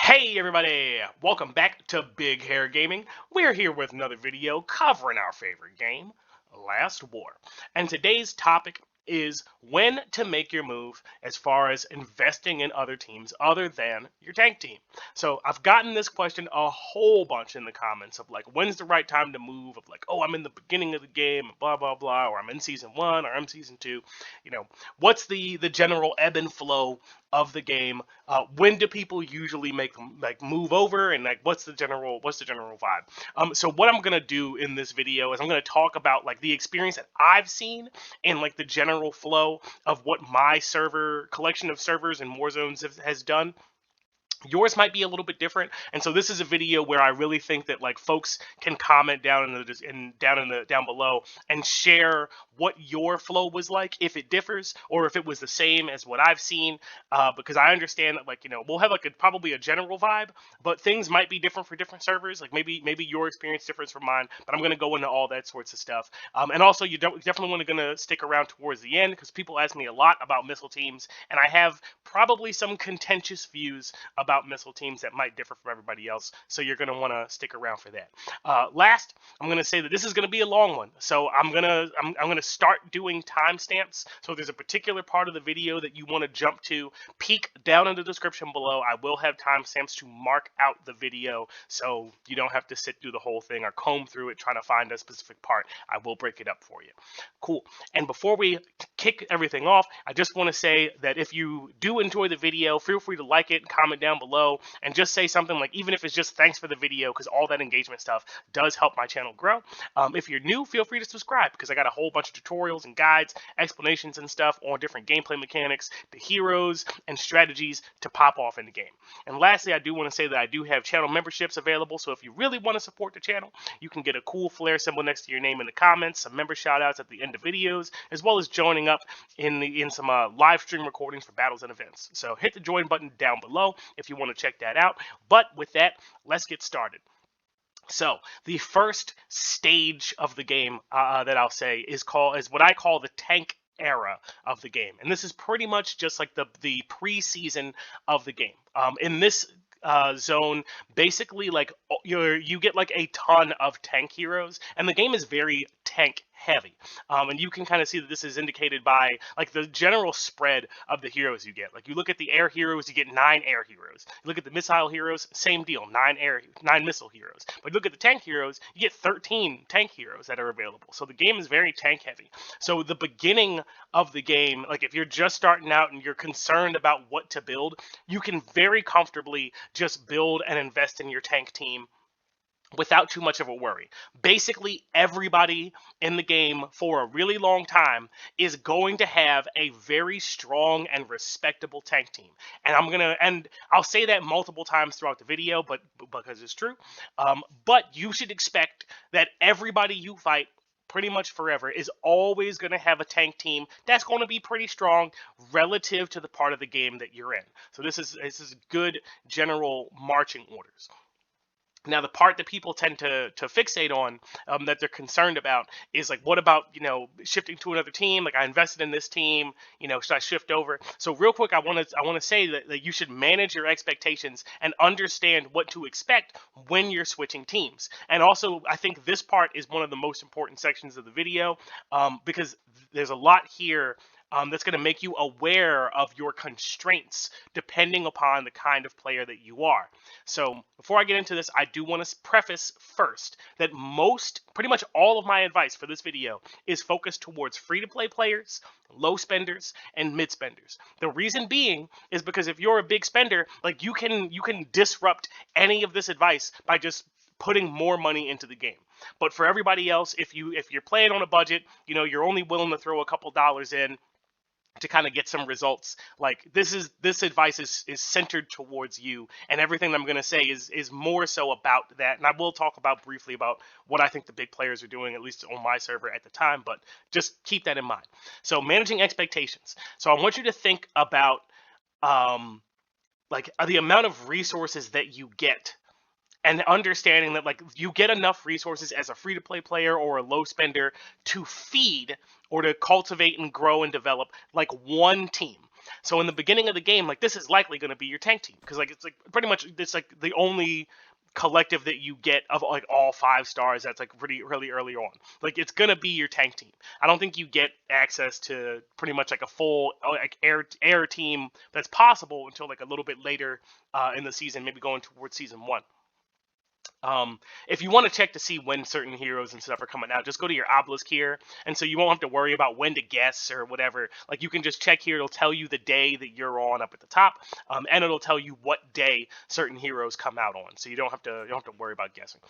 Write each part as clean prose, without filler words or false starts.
Hey everybody! Welcome back to Big Hair Gaming. We're here with another video covering our favorite game, Last War. And today's topic is when to make your move as far as investing in other teams other than your tank team. So I've gotten this question a whole bunch in the comments of like, when's the right time to move? Of like, oh, I'm in the beginning of the game, blah blah blah, or I'm in season 1, or I'm season 2. What's the general ebb and flow of the game? When do people usually move over, and like what's the general vibe? So what I'm gonna do in this video is I'm gonna talk about like the experience that I've seen and like the general flow of what my server collection of servers and Warzones has done. Yours might be a little bit different, and so this is a video where I really think that like folks can comment down below and share what your flow was like, if it differs or if it was the same as what I've seen. Because I understand that we'll have like probably a general vibe, but things might be different for different servers. Like maybe your experience differs from mine, but I'm gonna go into all that sorts of stuff. And also definitely want to stick around towards the end because people ask me a lot about Missile Teams, and I have probably some contentious views about Missile Teams that might differ from everybody else, so you're going to want to stick around for that. Last, I'm going to say that this is going to be a long one, so I'm gonna start doing timestamps. So if there's a particular part of the video that you want to jump to, peek down in the description below. I will have timestamps to mark out the video, so you don't have to sit through the whole thing or comb through it trying to find a specific part. I will break it up for you. Cool. And before we kick everything off, I just want to say that if you do enjoy the video, feel free to like it, comment down below, and just say something like, even if it's just thanks for the video, because all that engagement stuff does help my channel grow. If you're new, feel free to subscribe, because I got a whole bunch of tutorials and guides, explanations and stuff on different gameplay mechanics, the heroes and strategies to pop off in the game. And lastly, I do want to say that I do have channel memberships available, so if you really want to support the channel, you can get a cool flare symbol next to your name in the comments, some member shout outs at the end of videos, as well as joining up in some live stream recordings for battles and events. So hit the join button down below if you want to check that out. But with that, let's get started. So the first stage of the game that I'll say is what I call the tank era of the game, and this is pretty much just like the preseason of the game. In this zone, basically, like you get like a ton of tank heroes, and the game is very tank heavy. And you can kind of see that this is indicated by like the general spread of the heroes you get. Like you look at the air heroes, you get 9 air heroes. You look at the missile heroes, same deal, 9 missile heroes. But you look at the tank heroes, you get 13 tank heroes that are available. So the game is very tank heavy. So the beginning of the game, like if you're just starting out and you're concerned about what to build, you can very comfortably just build and invest in your tank team without too much of a worry. Basically, everybody in the game for a really long time is going to have a very strong and respectable tank team. And I'll say that multiple times throughout the video, but because it's true. But you should expect that everybody you fight pretty much forever is always going to have a tank team that's going to be pretty strong relative to the part of the game that you're in. So this is good general marching orders. Now, the part that people tend to fixate on, that they're concerned about, is like, what about, shifting to another team? Like, I invested in this team, should I shift over? So real quick, I want to say that you should manage your expectations and understand what to expect when you're switching teams. And also, I think this part is one of the most important sections of the video, because there's a lot here that's going to make you aware of your constraints depending upon the kind of player that you are. So before I get into this, I do want to preface first that pretty much all of my advice for this video is focused towards free-to-play players, low spenders, and mid spenders. The reason being is because if you're a big spender, like you can disrupt any of this advice by just putting more money into the game. But for everybody else, if you're playing on a budget, you're only willing to throw a couple dollars in to kind of get some results. Like this advice is centered towards you, and everything I'm going to say is more so about that. And I will talk about briefly about what I think the big players are doing, at least on my server at the time, but just keep that in mind. So managing expectations. So I want you to think about the amount of resources that you get, and understanding that like you get enough resources as a free-to-play player or a low spender to feed or to cultivate and grow and develop like one team. So in the beginning of the game, like this is likely going to be your tank team because like it's like pretty much it's like the only collective that you get of like all 5 stars that's like really early on. Like it's gonna be your tank team. I don't think you get access to pretty much like a full like air team that's possible until like a little bit later in the season, maybe going towards season 1. If you want to check to see when certain heroes and stuff are coming out, just go to your obelisk here, and so you won't have to worry about when to guess or whatever. Like you can just check here; it'll tell you the day that you're on up at the top, and it'll tell you what day certain heroes come out on. So you don't have to worry about guessing.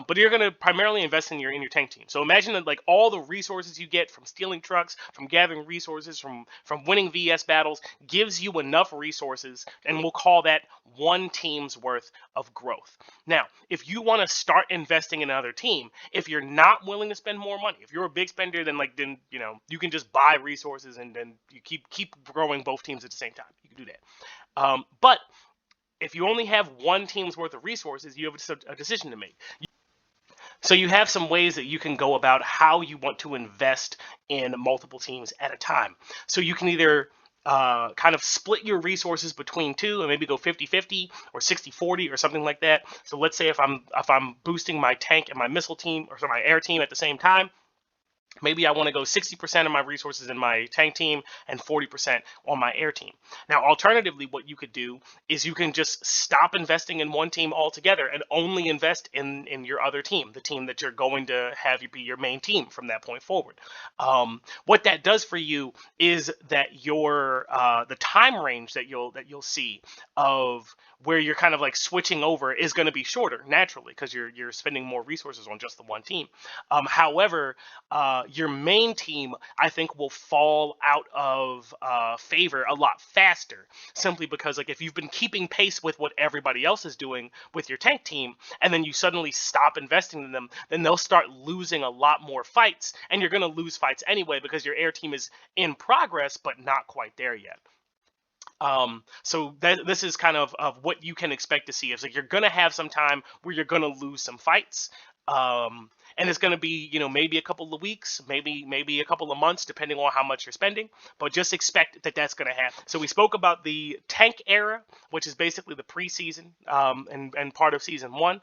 But you're gonna primarily invest in your tank team. So imagine that like all the resources you get from stealing trucks, from gathering resources, from winning VS battles, gives you enough resources, and we'll call that one team's worth of growth. Now, if you want to start investing in another team, if you're not willing to spend more money, if you're a big spender, then you can just buy resources and then you keep growing both teams at the same time. You can do that. But if you only have one team's worth of resources, you have a decision to make. So you have some ways that you can go about how you want to invest in multiple teams at a time. So you can either kind of split your resources between two and maybe go 50-50 or 60-40 or something like that. So let's say if I'm boosting my tank and my missile team or my air team at the same time, maybe I want to go 60% of my resources in my tank team and 40% on my air team. Now, alternatively, what you could do is you can just stop investing in one team altogether and only invest in your other team, the team that you're going to have be your main team from that point forward. What that does for you is that your the time range that you'll see of where you're kind of like switching over is going to be shorter naturally because you're spending more resources on just the one team. However, your main team, I think, will fall out of favor a lot faster, simply because like if you've been keeping pace with what everybody else is doing with your tank team, and then you suddenly stop investing in them, then they'll start losing a lot more fights, and you're going to lose fights anyway because your air team is in progress but not quite there yet. So this is kind of what you can expect to see. It's like you're gonna have some time where you're gonna lose some fights, and it's gonna be maybe a couple of weeks, maybe a couple of months, depending on how much you're spending. But just expect that that's gonna happen. So we spoke about the tank era, which is basically the preseason and part of season 1.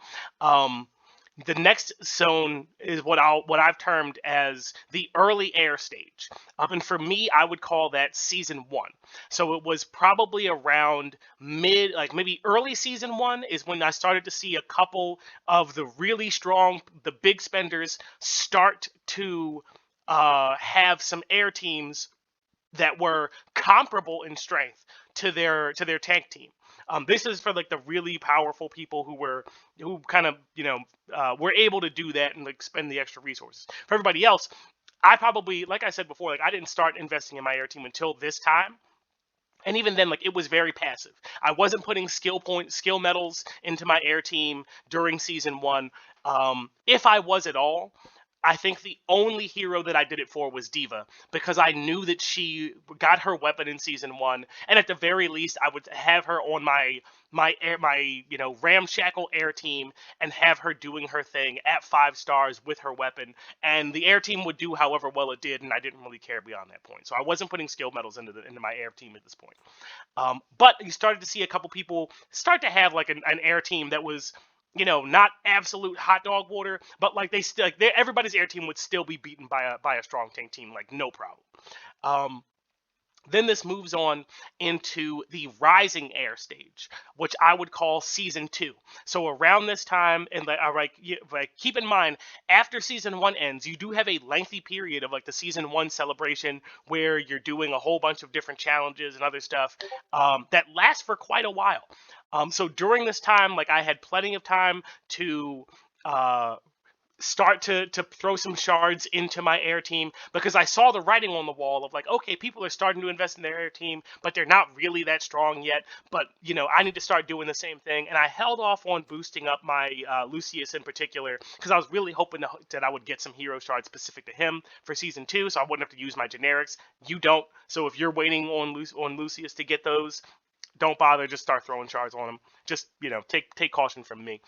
The next zone is what I've termed as the early air stage. And for me, I would call that season 1. So it was probably around like maybe early season 1 is when I started to see a couple of the really strong, the big spenders start to have some air teams that were comparable in strength to their tank team. This is for like the really powerful people who kind of were able to do that and like spend the extra resources. For everybody else, I probably, like I said before, like I didn't start investing in my air team until this time. And even then, like it was very passive. I wasn't putting skill medals into my air team during season 1. If I was at all, I think the only hero that I did it for was D.Va, because I knew that she got her weapon in season 1, and at the very least, I would have her on my ramshackle air team and have her doing her thing at 5 stars with her weapon, and the air team would do however well it did, and I didn't really care beyond that point. So I wasn't putting skill medals into my air team at this point. But you started to see a couple people start to have like an air team that was not absolute hot dog water, but like they still, like everybody's air team would still be beaten by a strong tank team, like no problem. Then this moves on into the rising air stage, which I would call season 2. So around this time, and like keep in mind, after season 1 ends, you do have a lengthy period of like the season 1 celebration where you're doing a whole bunch of different challenges and other stuff that lasts for quite a while. So during this time, like I had plenty of time to start to throw some shards into my air team, because I saw the writing on the wall of like, okay, people are starting to invest in their air team, but they're not really that strong yet. But I need to start doing the same thing. And I held off on boosting up my Lucius in particular, because I was really hoping that I would get some hero shards specific to him for season 2, so I wouldn't have to use my generics. You don't. So if you're waiting on Lucius to get those, don't bother. Just start throwing shards on him. Just take caution from me.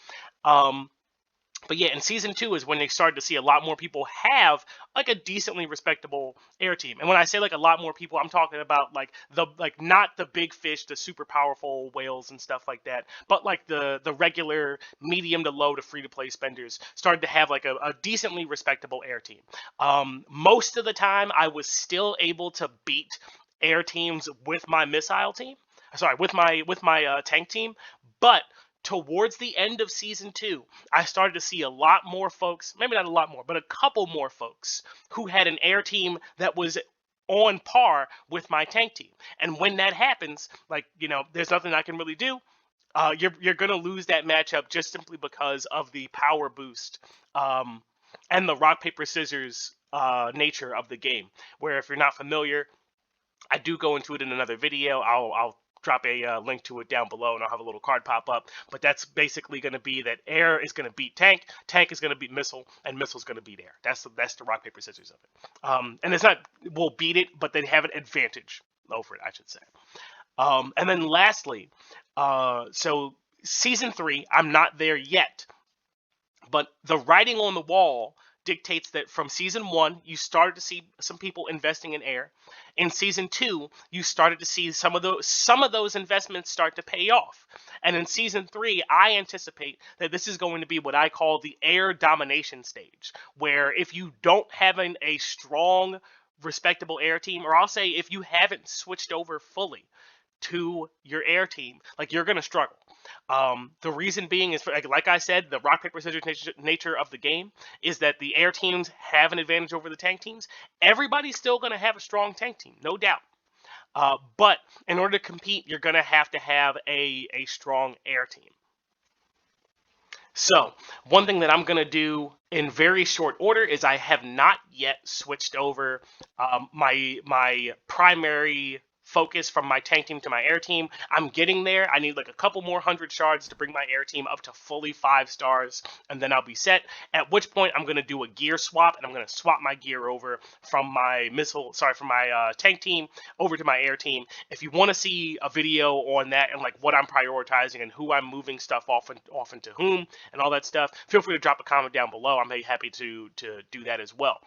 But yeah, in season 2 is when they started to see a lot more people have like a decently respectable air team. And when I say like a lot more people, I'm talking about like not the big fish, the super powerful whales and stuff like that, but like the regular medium to low to free to play spenders started to have like a decently respectable air team. Most of the time, I was still able to beat air teams with my missile team. Sorry, with my tank team, but towards the end of season 2, I started to see a lot more folks, maybe not a lot more, but a couple more folks who had an air team that was on par with my tank team. And when that happens, like, there's nothing I can really do. You're gonna lose that matchup just simply because of the power boost, and the rock paper scissors nature of the game. Where if you're not familiar, I do go into it in another video. I'll drop a link to it down below, and I'll have a little card pop up. But that's basically going to be that air is going to beat tank, tank is going to beat missile, and missile is going to beat air. That's the rock paper scissors of it. And it's not will beat it, but they have an advantage over it, I should say. And then lastly, so season 3, I'm not there yet, but the writing on the wall dictates that from season 1, you started to see some people investing in air. In season 2, you started to see some of those investments start to pay off. And in season 3, I anticipate that this is going to be what I call the air domination stage, where if you don't have a strong, respectable air team, or I'll say if you haven't switched over fully to your air team, like, you're going to struggle. The reason being is, like I said, the rock paper scissors nature of the game is that the air teams have an advantage over the tank teams. Everybody's still going to have a strong tank team, no doubt. But in order to compete, you're going to have a strong air team. So one thing that I'm going to do in very short order is I have not yet switched over my primary focus from my tank team to my air team. I'm getting there. I need like a couple more 100 shards to bring my air team up to fully 5 stars, and then I'll be set. At which point I'm going to do a gear swap, and I'm going to swap my gear over from my tank team over to my air team. If you want to see a video on that and like what I'm prioritizing and who I'm moving stuff off into whom and all that stuff, feel free to drop a comment down below. I'm very happy to do that as well.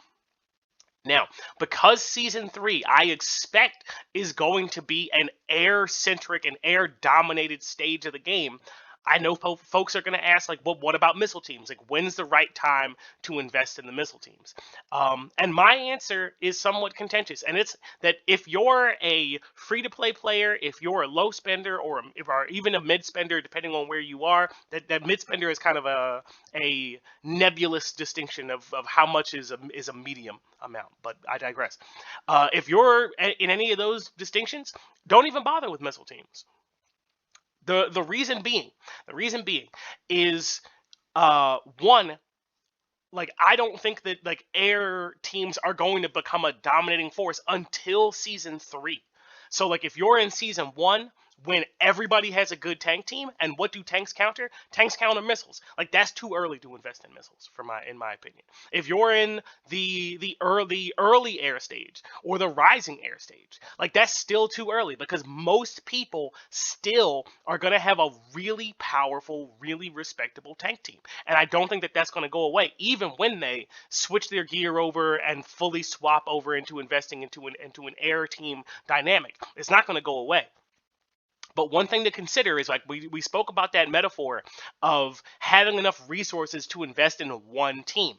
Now, because season 3, I expect, is going to be an air-centric and air-dominated stage of the game, I know folks are going to ask, like, well, what about missile teams? Like, when's the right time to invest in the missile teams? And my answer is somewhat contentious, and it's that if you're a free-to-play player, if you're a low spender, or even a mid spender, depending on where you are, that mid spender is kind of a nebulous distinction of how much is a medium amount. But I digress. If you're in any of those distinctions, don't even bother with missile teams. The reason being is one, like, I don't think that like air teams are going to become a dominating force until season 3. So like if you're in season 1, when everybody has a good tank team, and what do tanks counter? Tanks counter missiles. Like, that's too early to invest in missiles, in my opinion. If you're in the early air stage or the rising air stage, like, that's still too early, because most people still are going to have a really powerful, really respectable tank team. And I don't think that that's going to go away, even when they switch their gear over and fully swap over into investing into an air team dynamic. It's not going to go away. But one thing to consider is, like, we spoke about that metaphor of having enough resources to invest in one team.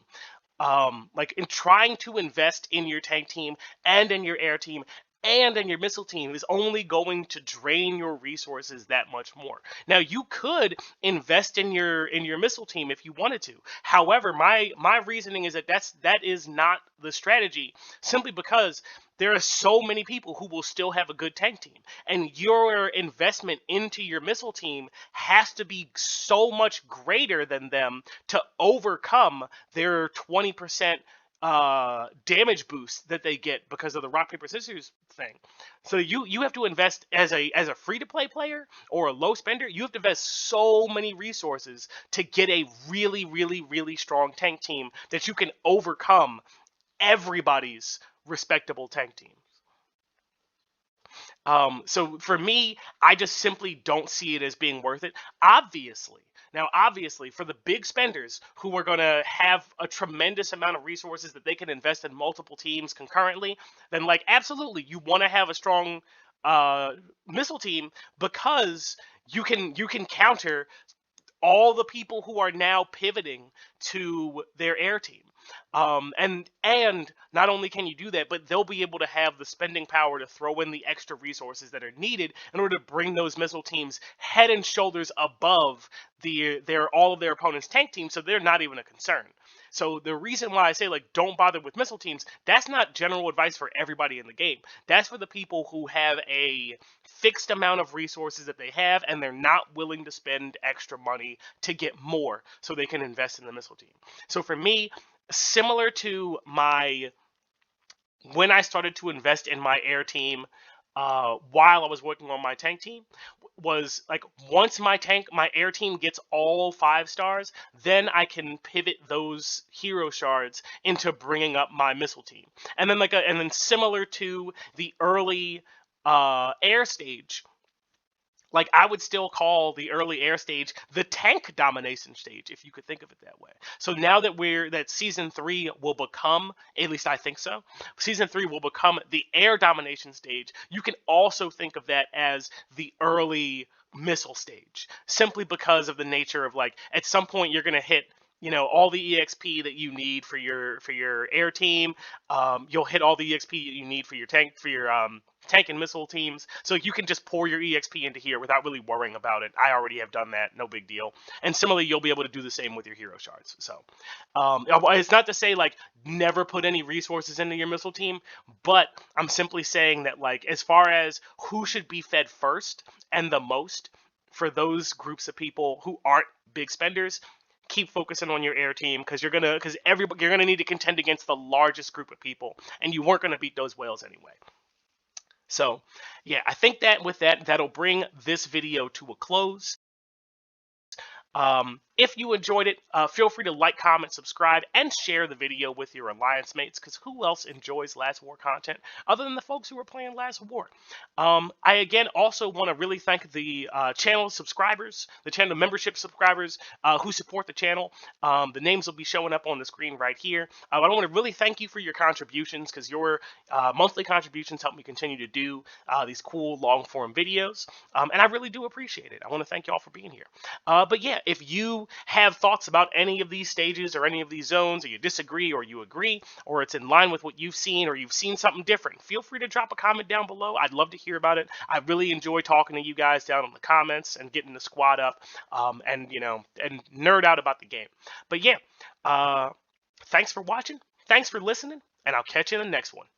Like, in trying to invest in your tank team and in your air team and in your missile team is only going to drain your resources that much more. Now, you could invest in your missile team if you wanted to. However, my reasoning is that is not the strategy, simply because there are so many people who will still have a good tank team, and your investment into your missile team has to be so much greater than them to overcome their 20% damage boost that they get because of the rock paper scissors thing. So you have to invest as a free to play player or a low spender. You have to invest so many resources to get a really, really, really strong tank team that you can overcome everybody's respectable tank teams. So for me, I just simply don't see it as being worth it. Obviously, obviously, for the big spenders who are going to have a tremendous amount of resources that they can invest in multiple teams concurrently, then like absolutely, you want to have a strong uh, missile team because you can counter all the people who are now pivoting to their air team. And not only can you do that, but they'll be able to have the spending power to throw in the extra resources that are needed in order to bring those missile teams head and shoulders above their all of their opponent's tank teams, so they're not even a concern. So the reason why I say like don't bother with missile teams, that's not general advice for everybody in the game. That's for the people who have a fixed amount of resources that they have and they're not willing to spend extra money to get more so they can invest in the missile team. So for me, similar to my when I started to invest in my air team while I was working on my tank team, was like once my air team gets all 5 stars, then I can pivot those hero shards into bringing up my missile team. And then similar to the early air stage, like I would still call the early air stage the tank domination stage, if you could think of it that way. So now that season 3 will become, at least I think so, season 3 will become the air domination stage. You can also think of that as the early missile stage, simply because of the nature of like at some point you're gonna hit all the exp that you need for your air team. You'll hit all the exp you need for your tank and missile teams, so you can just pour your exp into here without really worrying about it. I already have done that, no big deal. And similarly, you'll be able to do the same with your hero shards. So it's not to say like never put any resources into your missile team, but I'm simply saying that like as far as who should be fed first and the most for those groups of people who aren't big spenders, keep focusing on your air team you're gonna need to contend against the largest group of people, and you weren't gonna beat those whales anyway. So, yeah, I think that with that, that'll bring this video to a close. If you enjoyed it, feel free to like, comment, subscribe, and share the video with your alliance mates, because who else enjoys Last War content other than the folks who are playing Last War? I again also want to really thank the channel subscribers, the channel membership subscribers who support the channel. The names will be showing up on the screen right here. I want to really thank you for your contributions, because your monthly contributions help me continue to do these cool long form videos, and I really do appreciate it. I want to thank you all for being here. But yeah, if you have thoughts about any of these stages or any of these zones, or you disagree or you agree, or it's in line with what you've seen or you've seen something different, feel free to drop a comment down below. I'd love to hear about it. I really enjoy talking to you guys down in the comments and getting the squad up, and nerd out about the game. But yeah, thanks for watching, thanks for listening, and I'll catch you in the next one.